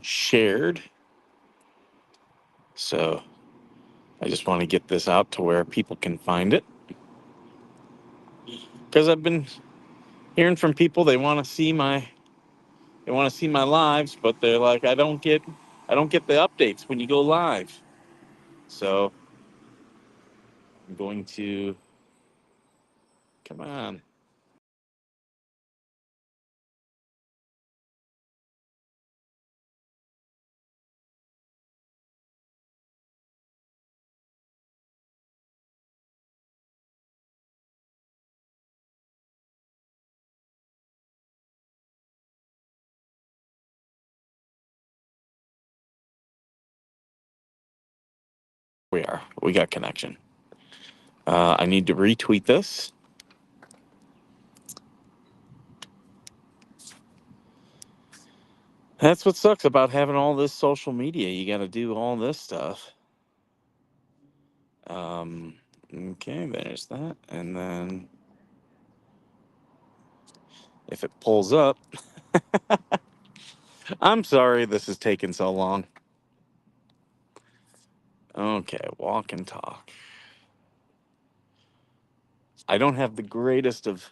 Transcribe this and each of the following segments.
shared. So I just want to get this out to where people can find it. Because I've been hearing from people they want to see my lives, but they're like, I don't get the updates when you go live. So I'm going to come on. We got connection. I need to retweet this. That's what sucks about having all this social media. You got to do all this stuff. Okay, there's that. And then if it pulls up, I'm sorry this is taking so long. Okay, walk and talk. I don't have the greatest of.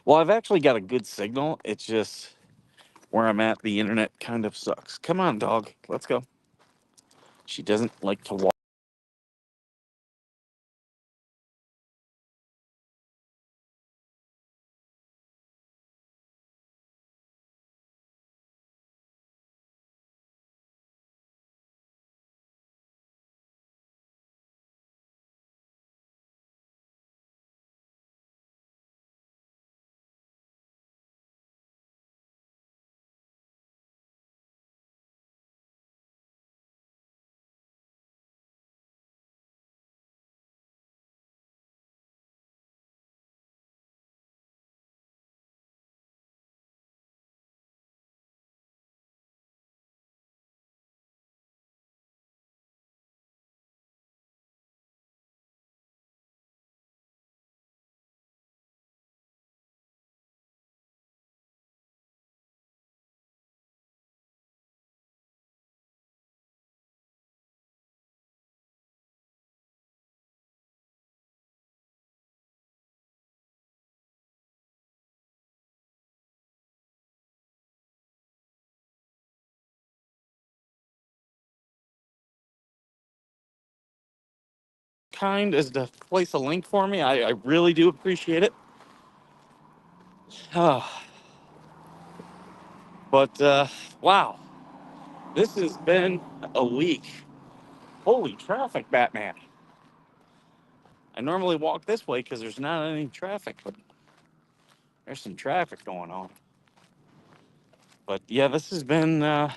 Well, I've actually got a good signal. It's just where I'm at, the internet kind of sucks. Come on, dog. Let's go. She doesn't like to walk. Kind as to place a link for me. I really do appreciate it. But wow, this has been a week. Holy traffic, Batman. I normally walk this way because there's not any traffic, but there's some traffic going on. But yeah, this has been a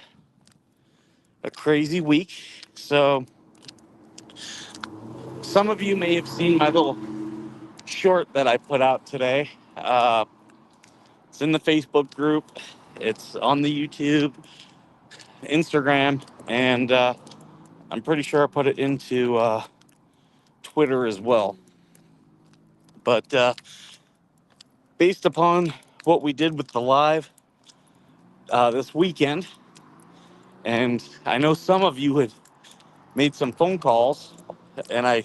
crazy week. So some of you may have seen my little short that I put out today. It's in the Facebook group. It's on the YouTube, Instagram, and I'm pretty sure I put it into Twitter as well. But based upon what we did with the live this weekend, and I know some of you had made some phone calls, and I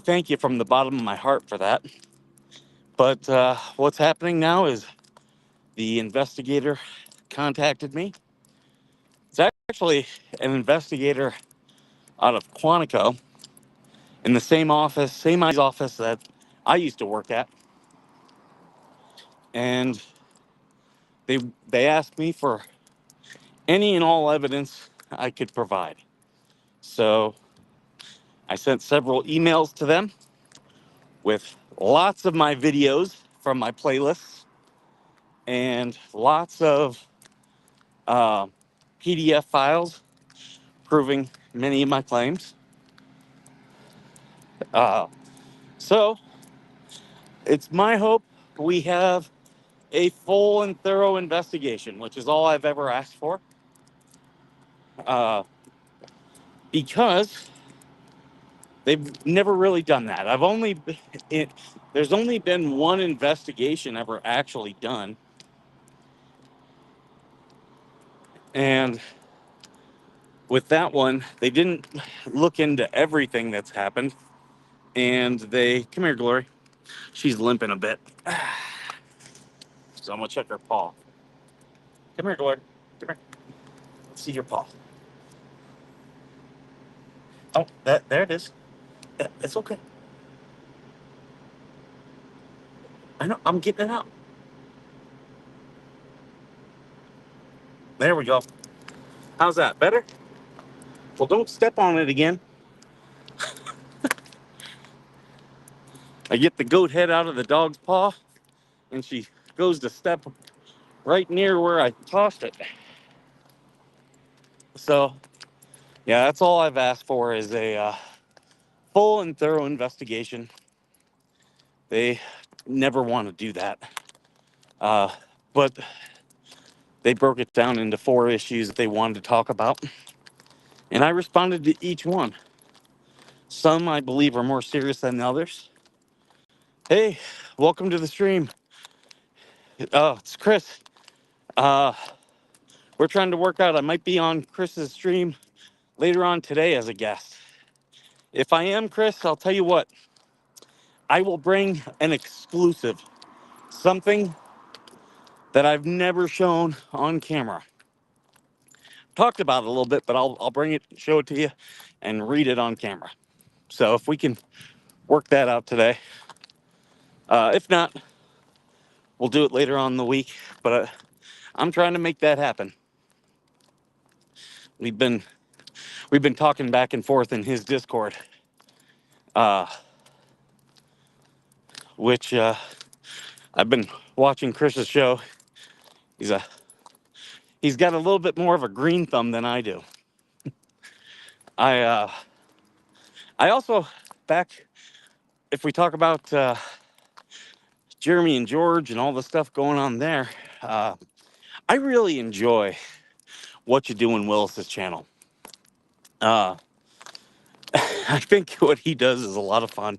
thank you from the bottom of my heart for that. But what's happening now is the investigator contacted me. It's actually an investigator out of Quantico in the same office that I used to work at, and they they asked me for any and all evidence I could provide. So I sent several emails to them with lots of my videos from my playlists and lots of uh, PDF files proving many of my claims. Uh, so it's my hope we have a full and thorough investigation, which is all I've ever asked for. Uh, because they've never really done that. It, there's only been one investigation ever actually done, and with that one, they didn't look into everything that's happened. And they, come here, Glory. She's limping a bit. So I'm going to check her paw. Come here, Glory. Come here. Let's see your paw. Oh, there it is. Yeah, it's okay. I know. I'm getting it out. There we go. How's that? Better? Well, don't step on it again. I get the goat head out of the dog's paw, and she goes to step right near where I tossed it. So, yeah, that's all I've asked for is a full and thorough investigation. They never want to do that. But they broke it down into 4 issues that they wanted to talk about. And I responded to each one. Some I believe are more serious than others. Hey, welcome to the stream. Oh, it's Chris. Uh, we're trying to work out. I might be on Chris's stream later on today as a guest. If I am, Chris, I'll tell you what. I will bring an exclusive, something that I've never shown on camera. Talked about it a little bit, but I'll bring it, show it to you, and read it on camera. So if we can work that out today. If not, we'll do it later on in the week. But I'm trying to make that happen. We've been talking back and forth in his Discord, which I've been watching Chris's show. He's got a little bit more of a green thumb than I do. I also, back, if we talk about Jeremy and George and all the stuff going on there, I really enjoy what you do in Willis's channel. I think what he does is a lot of fun.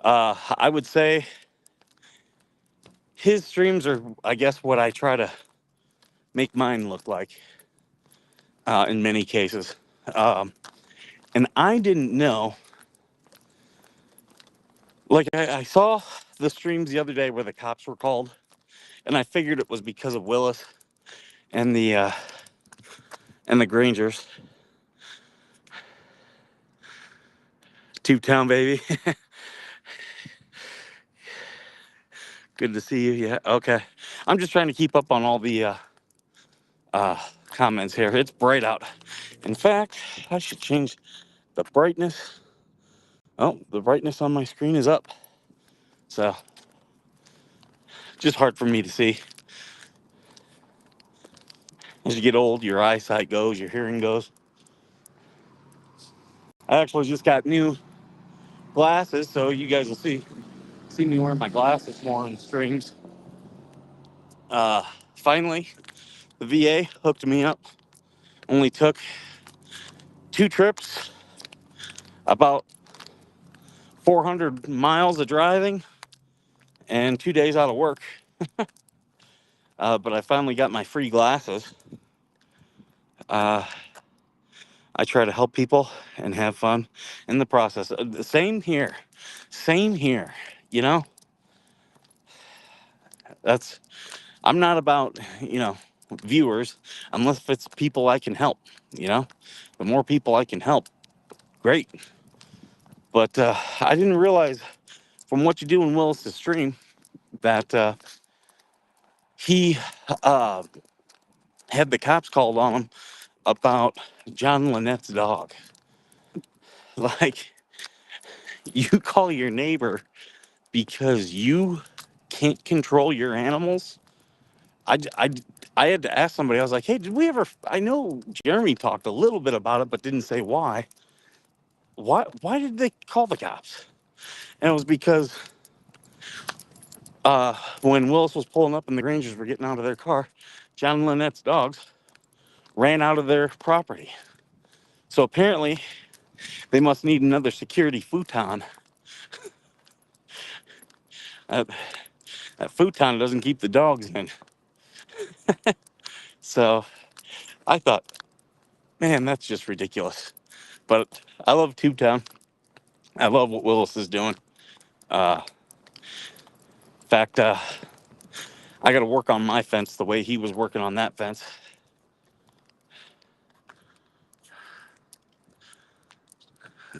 I would say his streams are, I guess, what I try to make mine look like in many cases. And I didn't know, like I saw the streams the other day where the cops were called, and I figured it was because of Willis and the Grangers. Tube Town, baby. Good to see you. Yeah, okay. I'm just trying to keep up on all the comments here. It's bright out. In fact, I should change the brightness. Oh, the brightness on my screen is up. So, just hard for me to see. As you get old, your eyesight goes, your hearing goes. I actually just got new glasses, so you guys will see me wearing my glasses more on streams. Finally, the VA hooked me up. Only took 2 trips, about 400 miles of driving, and 2 days out of work. But I finally got my free glasses. I try to help people and have fun in the process. Same here. Same here. You know, I'm not about, viewers unless it's people I can help, The more people I can help, great. But I didn't realize from what you do in Willis's stream that he had the cops called on him about John Lynette's dog. Like, you call your neighbor because you can't control your animals. I had to ask somebody. I was like, hey, did we ever? I know Jeremy talked a little bit about it, but didn't say why. Why did they call the cops? And it was because when Willis was pulling up and the Rangers were getting out of their car, John Lynette's dogs ran out of their property. So apparently, they must need another security futon. That futon doesn't keep the dogs in. So I thought Man, that's just ridiculous. But I love Tubetown. I love what Willis is doing. In fact, I got to work on my fence the way he was working on that fence.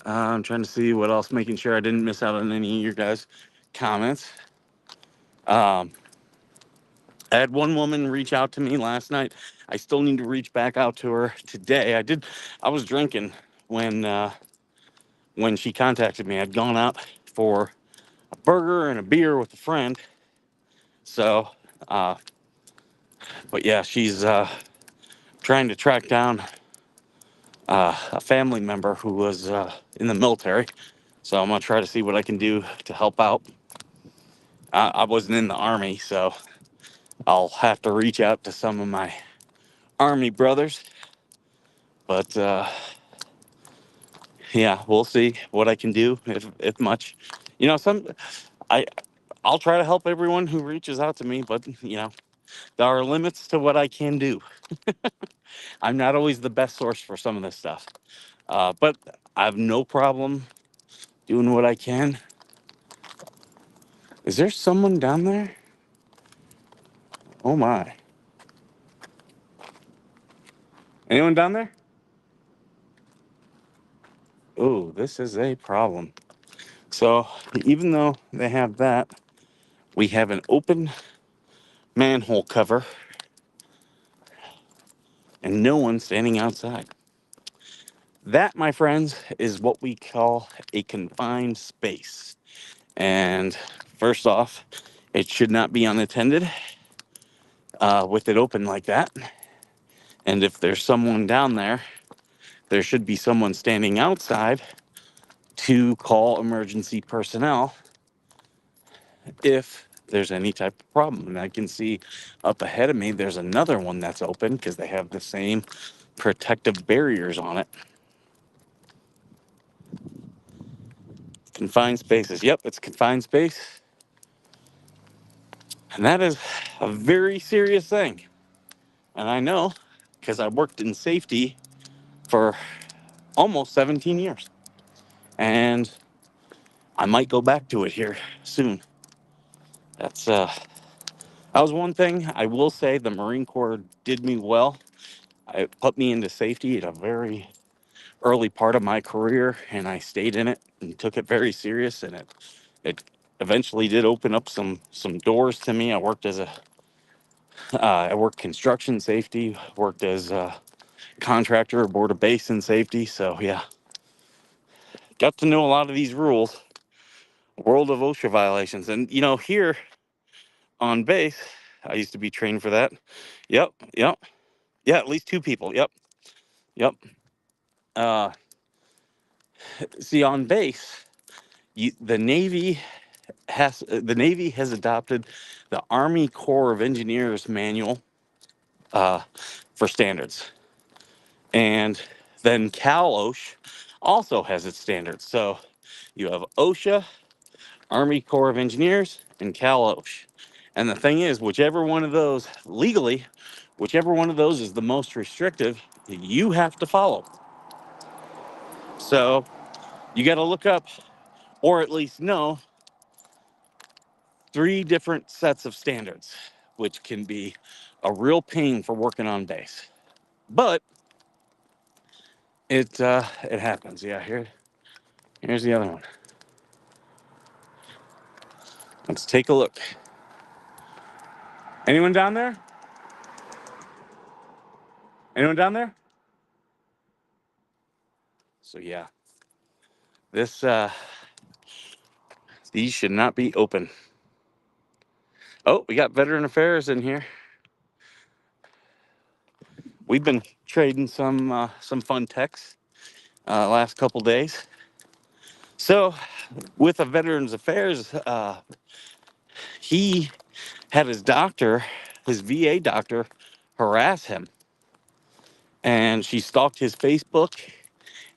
I'm trying to see what else, making sure I didn't miss out on any of your guys' comments. I had one woman reach out to me last night. I still need to reach back out to her today. I was drinking when she contacted me. I'd gone out for a burger and a beer with a friend. So, but yeah, she's trying to track down a family member who was in the military. So I'm gonna try to see what I can do to help out. I wasn't in the Army, so I'll have to reach out to some of my Army brothers. But yeah, we'll see what I can do, if much. You know, I I'll try to help everyone who reaches out to me, but there are limits to what I can do. I'm not always the best source for some of this stuff, but I have no problem doing what I can. Is there someone down there? Oh my! Anyone down there? Oh, this is a problem. So even though they have that, we have an open manhole cover and no one standing outside. That, my friends, is what we call a confined space. And first off, it should not be unattended with it open like that. And if there's someone down there, there should be someone standing outside to call emergency personnel if there's any type of problem. And I can see up ahead of me, there's another one that's open because they have the same protective barriers on it. Confined spaces. Yep, it's confined space. And that is a very serious thing. And I know because I worked in safety for almost 17 years. And I might go back to it here soon. That was one thing I will say the Marine Corps did me well. It put me into safety at a very early part of my career, and I stayed in it and took it very serious. And it eventually did open up some doors to me. I worked construction safety, worked as a contractor aboard a base in safety. So yeah, got to know a lot of these rules, world of OSHA violations. And here on base, I used to be trained for that. Yep, yep, yeah, at least two people. Yep, yep. Uh, See, on base, the Navy has adopted the Army Corps of Engineers manual uh, for standards, and then Cal OSH also has its standards. So you have OSHA, Army Corps of Engineers, and Cal OSH. And the thing is, whichever one of those legally, whichever one of those is the most restrictive, you have to follow. So you got to look up, or at least know, 3 different sets of standards, which can be a real pain for working on base. But it happens. Yeah, here's the other one. Let's take a look. Anyone down there? Anyone down there? So yeah, this these should not be open. Oh, we got Veteran Affairs in here. We've been trading some fun texts last couple days. So with a Veterans Affairs, he had his doctor, his VA doctor, harass him, and she stalked his Facebook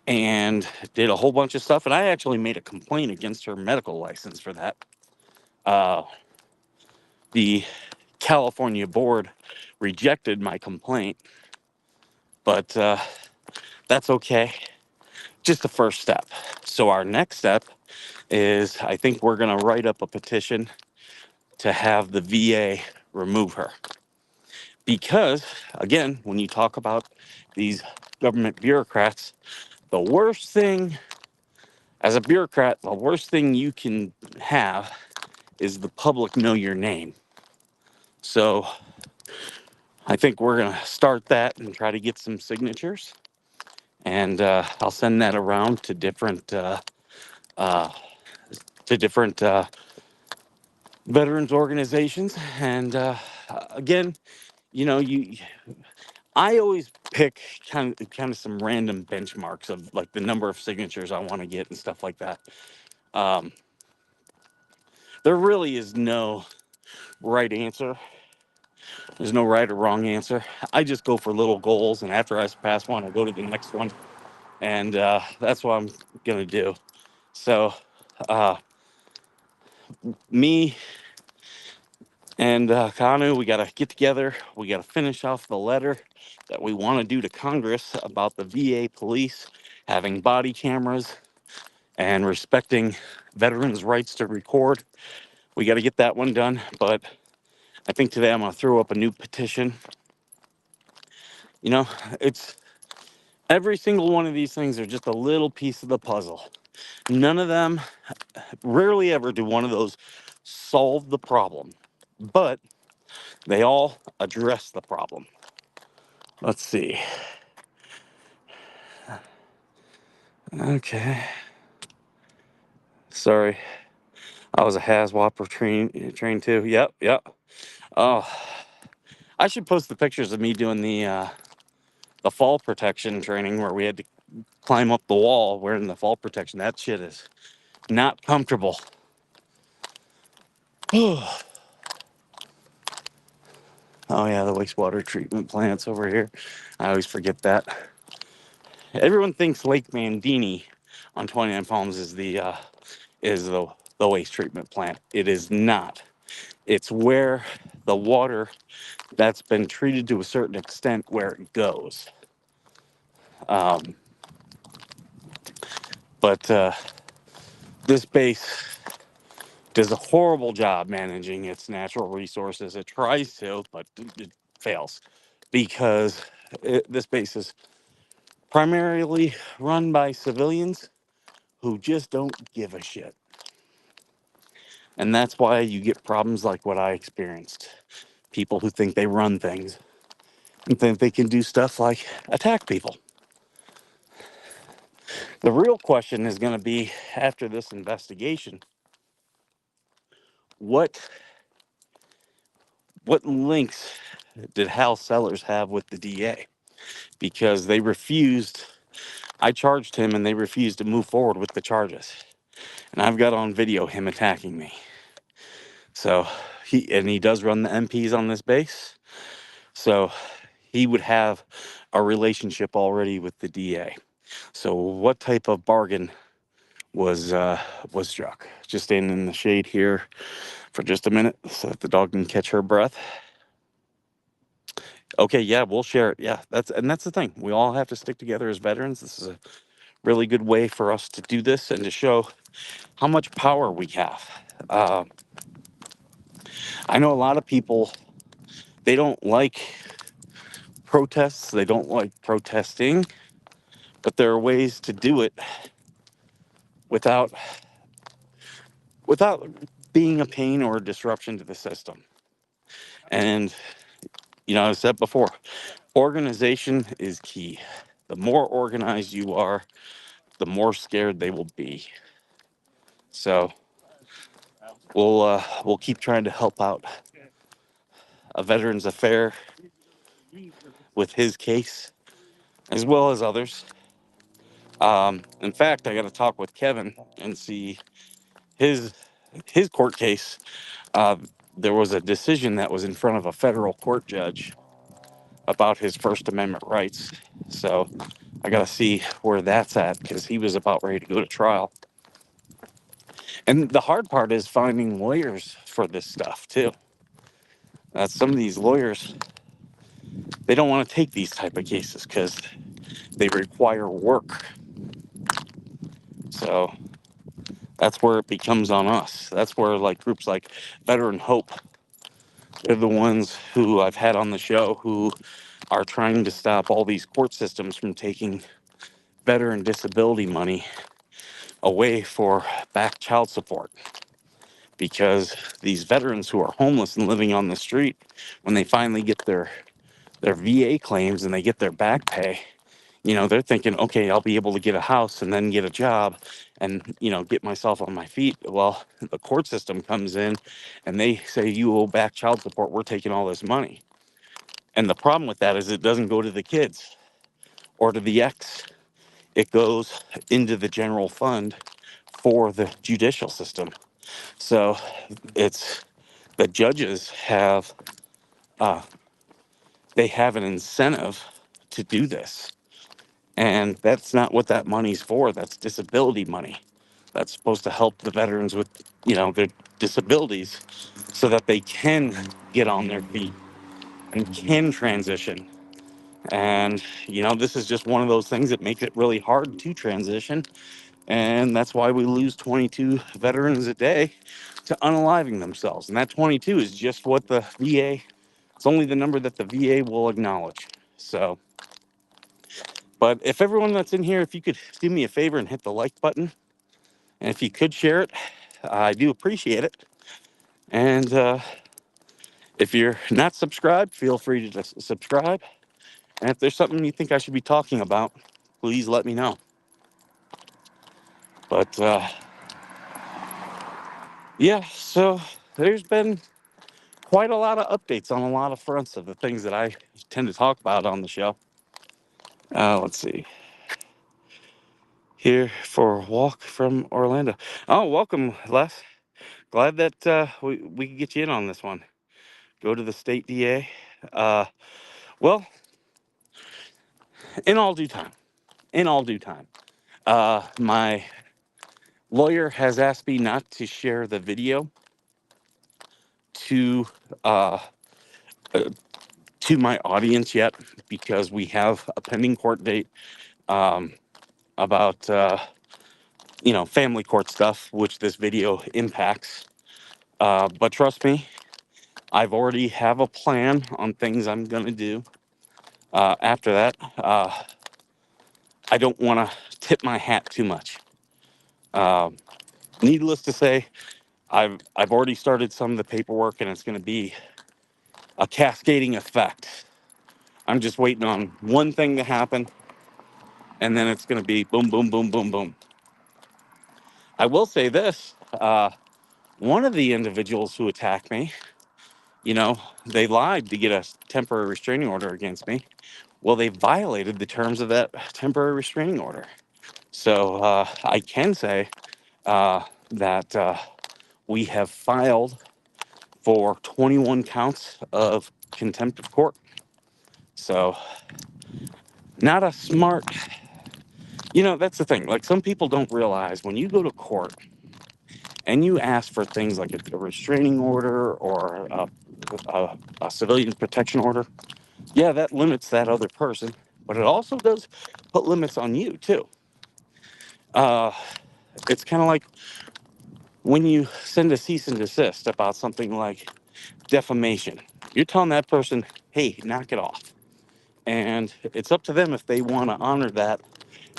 and did a whole bunch of stuff. And I actually made a complaint against her medical license for that. Uh, the California board rejected my complaint, but That's okay. Just the first step. So our next step is I think we're going to write up a petition to have the VA remove her. Because, again, when you talk about these government bureaucrats, the worst thing, as a bureaucrat, the worst thing you can have is the public know your name. So I think we're going to start that and try to get some signatures. And I'll send that around to different uh, veterans organizations. And again, you know, I always pick kind of some random benchmarks of like the number of signatures I want to get and stuff like that. Um, there really is no right answer. There's no right or wrong answer. I just go for little goals, and after I pass one, I go to the next one, and that's what I'm gonna do. So, uh, me and Kanu, we gotta get together. We gotta finish off the letter that we want to do to Congress about the VA police having body cameras and respecting veterans' rights to record. We got to get that one done. But I think today I'm going to throw up a new petition. You know, it's every single one of these things are just a little piece of the puzzle. None of them, rarely ever do one of those solve the problem, but they all address the problem. Let's see. Okay. Sorry. I was a HAZWOP train too. Yep. Oh, I should post the pictures of me doing the fall protection training where we had to climb up the wall wearing the fall protection. That shit is not comfortable. Oh yeah, the wastewater treatment plant's over here. I always forget that. Everyone thinks Lake Mandini on 29 Palms is the waste treatment plant. It is not. It's where the water that's been treated to a certain extent where it goes. Um, but this base does a horrible job managing its natural resources. It tries to, but it fails because this base is primarily run by civilians who just don't give a shit. And that's why you get problems like what I experienced. People who think they run things and think they can do stuff like attack people. The real question is going to be after this investigation, what links did Hal Sellers have with the DA? Because they refused. I charged him and they refused to move forward with the charges. And I've got on video him attacking me. So he does run the MPs on this base. So he would have a relationship already with the DA. So what type of bargain was struck? Just standing in the shade here for just a minute so that the dog can catch her breath. Okay, yeah, we'll share it. Yeah, that's the thing. We all have to stick together as veterans. This is a really good way for us to do this and to show how much power we have. Uh, I know a lot of people, they don't like protests, they don't like protesting, but there are ways to do it without without being a pain or a disruption to the system. And you know, I said before, organization is key. The more organized you are, the more scared they will be. So we'll keep trying to help out a veterans affair with his case as well as others. In fact, I got to talk with Kevin and see his court case. Uh, there was a decision that was in front of a federal court judge about his First Amendment rights. So I got to see where that's at because he was about ready to go to trial. And the hard part is finding lawyers for this stuff too. Some of these lawyers, they don't want to take these type of cases because they require work. So that's where it becomes on us. That's where like groups like Veteran Hope, they're the ones who I've had on the show who are trying to stop all these court systems from taking veteran disability money away for back child support. Because these veterans who are homeless and living on the street, when they finally get their VA claims and they get their back pay, you know, they're thinking, okay, I'll be able to get a house and then get a job and, you know, get myself on my feet. Well, the court system comes in and they say, you owe back child support. We're taking all this money. And the problem with that is it doesn't go to the kids or to the ex. It goes into the general fund for the judicial system. So it's the judges have, they have an incentive to do this. And that's not what that money's for. That's disability money. That's supposed to help the veterans with, you know, their disabilities so that they can get on their feet and can transition. And, you know, this is just one of those things that makes it really hard to transition. And that's why we lose 22 veterans a day to unaliving themselves. And that 22 is just what the VA, it's only the number that the VA will acknowledge. So, but if everyone that's in here, if you could do me a favor and hit the like button, and if you could share it, I do appreciate it. And if you're not subscribed, feel free to subscribe. And if there's something you think I should be talking about, please let me know. But yeah, so there's been quite a lot of updates on a lot of fronts of the things that I tend to talk about on the show. Let's see. Here for a walk from Orlando. Oh, welcome, Les. Glad that we can get you in on this one. Go to the state DA. Well, in all due time. In all due time. My lawyer has asked me not to share the video to uh, to my audience yet because we have a pending court date about you know, family court stuff, which this video impacts. But trust me, I've already have a plan on things I'm gonna do. After that, I don't want to tip my hat too much. Needless to say, I've already started some of the paperwork, and it's going to be a cascading effect. I'm just waiting on one thing to happen, and then it's going to be boom, boom, boom, boom, boom. I will say this: one of the individuals who attacked me, you know, they lied to get a temporary restraining order against me. Well, they violated the terms of that temporary restraining order. So I can say that we have filed for 21 counts of contempt of court. So, not a smart, you know, that's the thing. Like, some people don't realize when you go to court and you ask for things like a restraining order or a civilian protection order, yeah, that limits that other person, but it also does put limits on you, too. It's kind of like when you send a cease and desist about something like defamation, you're telling that person, hey, knock it off. And it's up to them if they want to honor that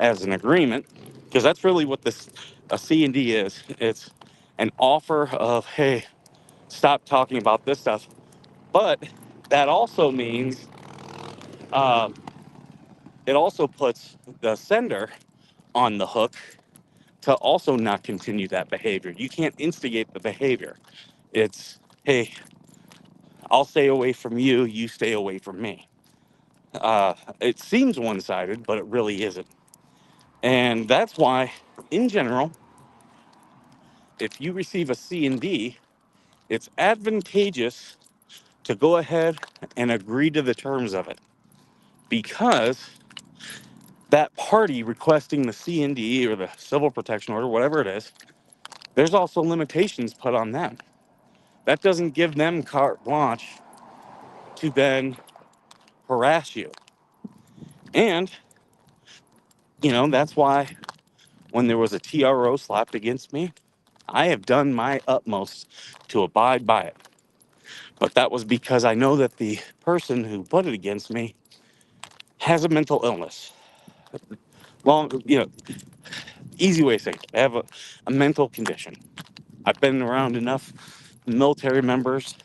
as an agreement, because that's really what this a C&D is. It's an offer of, hey, stop talking about this stuff. But that also means uh, it also puts the sender on the hook to also not continue that behavior. You can't instigate the behavior. It's, hey, I'll stay away from you, you stay away from me. It seems one-sided, but it really isn't. And that's why, in general, if you receive a C&D, it's advantageous to go ahead and agree to the terms of it, because that party requesting the C&D or the civil protection order, whatever it is, there's also limitations put on them. That doesn't give them carte blanche to then harass you. And That's why when there was a TRO slapped against me, I have done my utmost to abide by it. But that was because I know that the person who put it against me has a mental illness. Well, easy way to say it, I have a mental condition. I've been around enough military members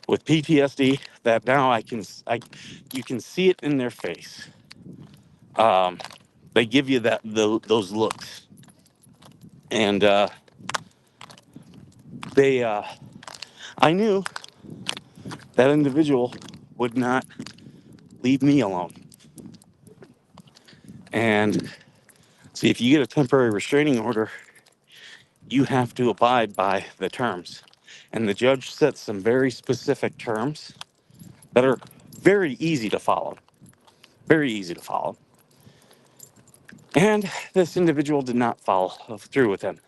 with PTSD that now you can see it in their face. They give you those looks, and they I knew that individual would not leave me alone. And see, if you get a temporary restraining order, you have to abide by the terms. And the judge sets some very specific terms that are very easy to follow. Very easy to follow. And this individual did not follow through with him.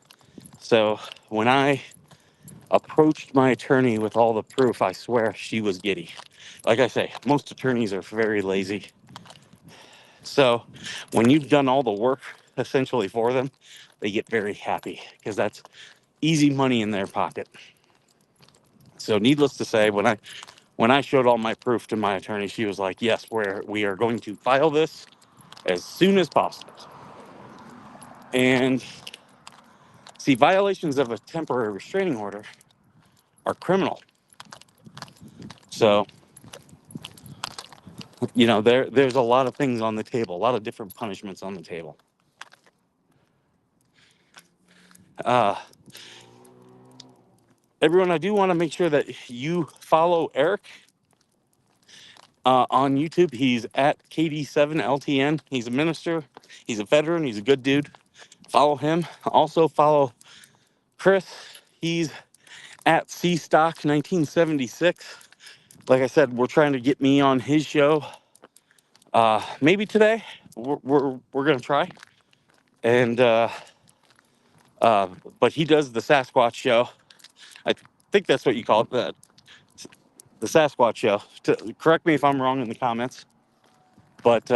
So when I approached my attorney with all the proof, I swear she was giddy. Like I say, most attorneys are very lazy. So when you've done all the work essentially for them, they get very happy because that's easy money in their pocket. So needless to say, when I showed all my proof to my attorney, she was like, "Yes, we are going to file this as soon as possible." And see, violations of a temporary restraining order are criminal. So, there's a lot of things on the table, a lot of different punishments on the table. Uh, Everyone, I do want to make sure that you follow Eric on YouTube. He's at KD7LTN. He's a minister. He's a veteran. He's a good dude. Follow him. Also follow Chris. He's at CStock1976. Like I said, we're trying to get me on his show. Maybe today. We're gonna try. And but he does the Sasquatch show. I think that's what you call it, the Sasquatch show. Correct me if I'm wrong in the comments. But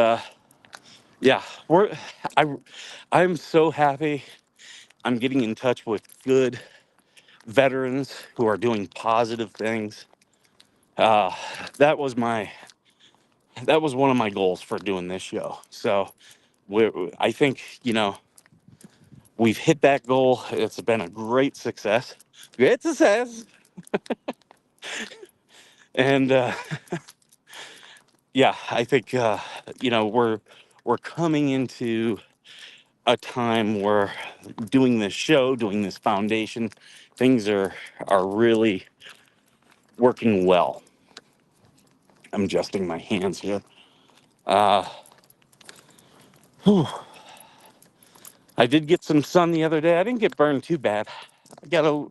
yeah, I I'm so happy. I'm getting in touch with good veterans who are doing positive things. Uh, that was one of my goals for doing this show. So I think we've hit that goal. It's been a great success. Great success. And yeah, I think we're coming into a time where doing this show, doing this foundation, things are really working well. I'm adjusting my hands here. Whew. I did get some sun the other day. I didn't get burned too bad. I got a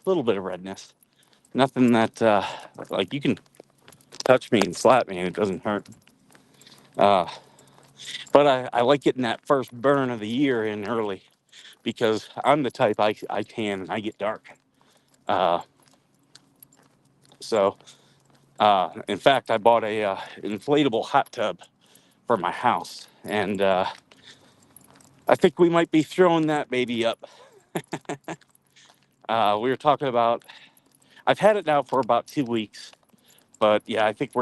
little bit of redness. Nothing that like you can touch me and slap me and it doesn't hurt. Uh, but I like getting that first burn of the year in early because I'm the type I tan and I get dark. Uh, so in fact, I bought a inflatable hot tub for my house, and I think we might be throwing that baby up. We were talking about. I've had it now for about 2 weeks, but yeah, I think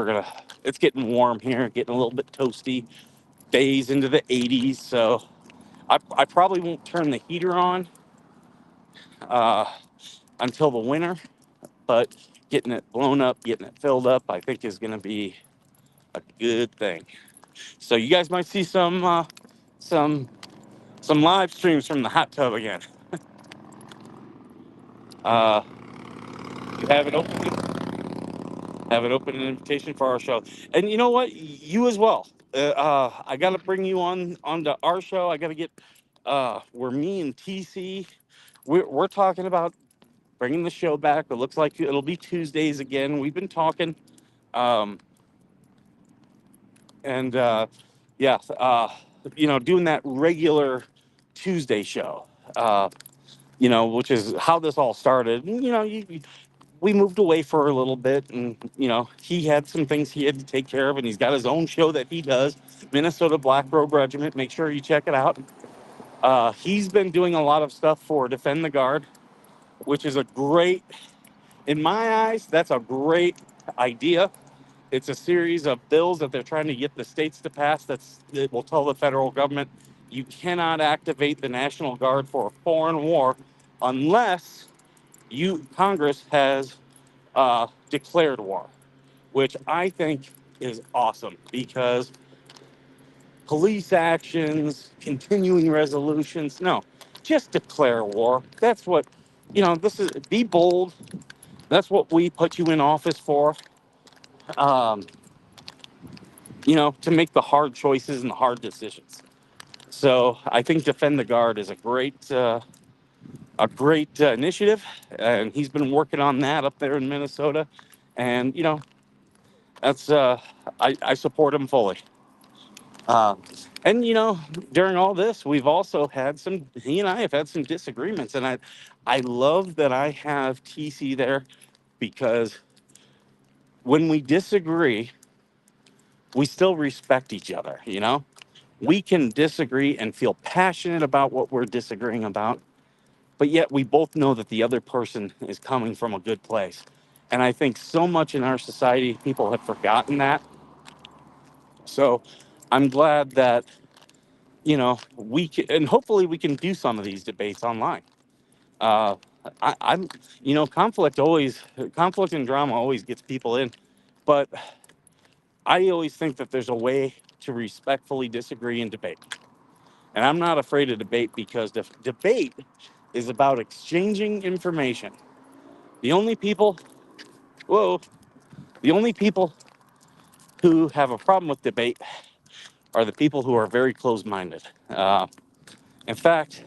it's getting warm here, getting a little bit toasty. Days into the 80s, so I probably won't turn the heater on uh, until the winter, but getting it blown up, getting it filled up, I think is going to be a good thing. So you guys might see some live streams from the hot tub again. Uh, you have an open invitation for our show, and you know what, you as well. I got to bring you onto our show. I got to get where me and TC we're talking about bringing the show back. It looks like it'll be Tuesdays again. We've been talking, and yeah, doing that regular Tuesday show. Which is how this all started. we moved away for a little bit, and he had some things he had to take care of, and he's got his own show that he does, Minnesota Black Robe Regiment. Make sure you check it out. He's been doing a lot of stuff for Defend the Guard, which is a great, in my eyes, that's a great idea. It's a series of bills that they're trying to get the states to pass that will tell the federal government you cannot activate the National Guard for a foreign war unless Congress has declared war, which I think is awesome because police actions, continuing resolutions, no, just declare war. That's what, this is, be bold. That's what we put you in office for, um, to make the hard choices and the hard decisions. So I think Defend the Guard is a great initiative, and he's been working on that up there in Minnesota. And that's I support him fully. Uh, and during all this, we've also had he and I have had some disagreements, and I love that I have TC there because when we disagree, we still respect each other. We can disagree and feel passionate about what we're disagreeing about, but yet we both know that the other person is coming from a good place. And I think so much in our society, people have forgotten that. So I'm glad that, we can, and hopefully we can do some of these debates online. Uh, I'm, conflict and drama always gets people in, but I always think that there's a way to respectfully disagree and debate. And I'm not afraid of debate because debate is about exchanging information. The only people, whoa, the only people who have a problem with debate are the people who are very closed-minded. In fact,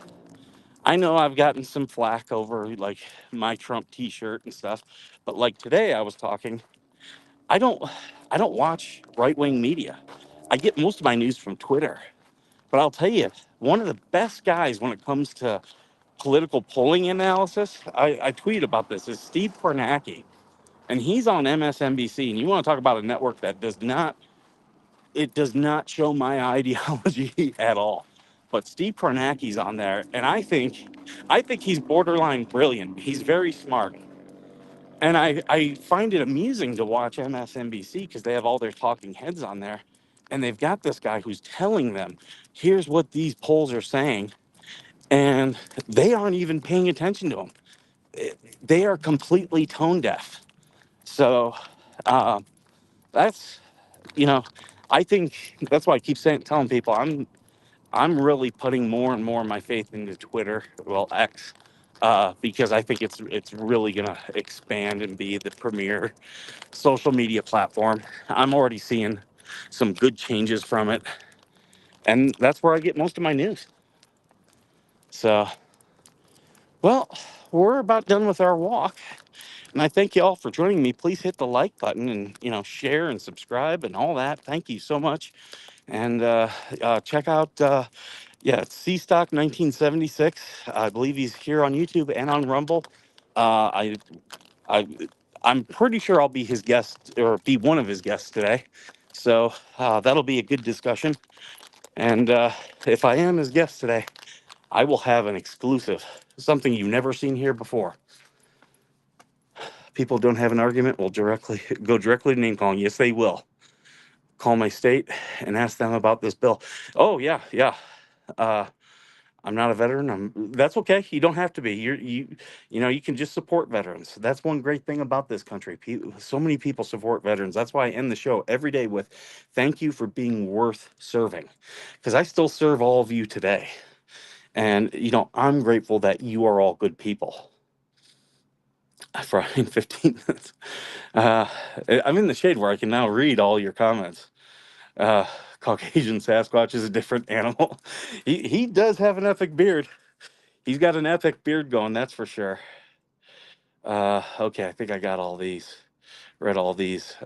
I know I've gotten some flack over like my Trump T-shirt and stuff, but like today I was talking. I don't, I don't watch right-wing media. I get most of my news from Twitter. But I'll tell you, one of the best guys when it comes to political polling analysis, I tweet about this, is Steve Kornacki. And he's on MSNBC. And you want to talk about a network that does not show my ideology at all. But Steve Kornacki's on there, and I think he's borderline brilliant. He's very smart. And I find it amusing to watch MSNBC because they have all their talking heads on there. And they've got this guy who's telling them, here's what these polls are saying. And they aren't even paying attention to him. They are completely tone deaf. So uh, that's, you know, I think that's why I keep telling people I'm really putting more and more of my faith into Twitter, well, X, because I think it's really gonna expand and be the premier social media platform. I'm already seeing some good changes from it, and that's where I get most of my news. So, well, we're about done with our walk, and I thank you all for joining me. Please hit the like button and share and subscribe and all that. Thank you so much, and check out. Yeah, it's C Stock 1976. I believe he's here on YouTube and on Rumble. I, I, I'm pretty sure I'll be his guest or be one of his guests today. So that'll be a good discussion. And if I am his guest today, I will have an exclusive, something you've never seen here before. People don't have an argument, will go directly to name calling. Yes, they will. Call my state and ask them about this bill. Oh yeah, yeah. Uh, I'm not a veteran. That's okay. You don't have to be. You can just support veterans. That's one great thing about this country. So many people support veterans. That's why I end the show every day with thank you for being worth serving. Because I still serve all of you today. And I'm grateful that you are all good people. For in 15 minutes. Uh, I'm in the shade where I can now read all your comments. Uh, Caucasian Sasquatch is a different animal. He does have an epic beard. He's got an epic beard going, that's for sure. Okay, I think I got all these, read all these.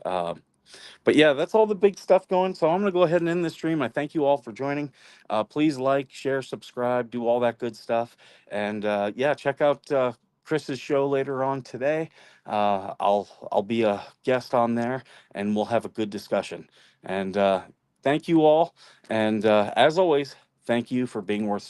But yeah, that's all the big stuff going. So I'm going to go ahead and end the stream. I thank you all for joining. Please like, share, subscribe, do all that good stuff. And yeah, check out Chris's show later on today. I'll be a guest on there, and we'll have a good discussion. And thank you all. And as always, thank you for being worth